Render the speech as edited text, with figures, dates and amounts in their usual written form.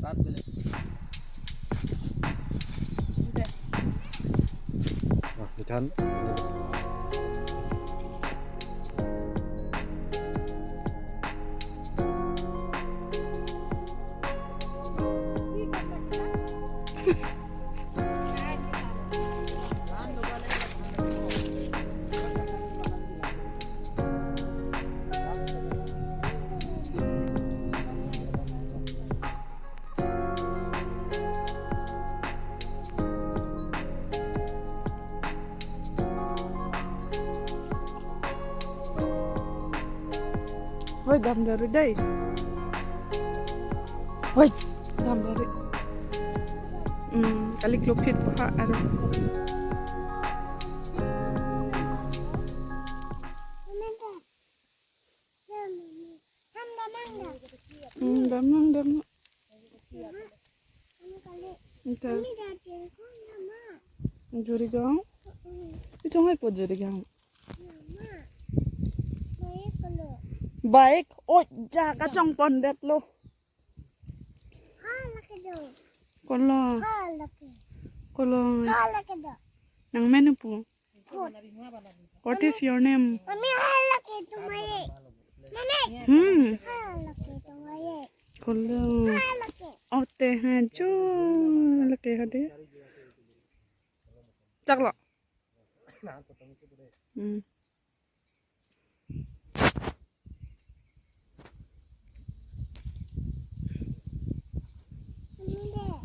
Wah, ikan. Woi, dam dari day. Woi, dam dari. Kali klupit pa ano. Dam lang. Ito. Jurigang. Ito nga po jurigang. Baik. Oh, jaga chong pondet lo. Kolong. Nang menu po. What is your name? Kolong. Ote ha jo. Laki hadi. Chaklo.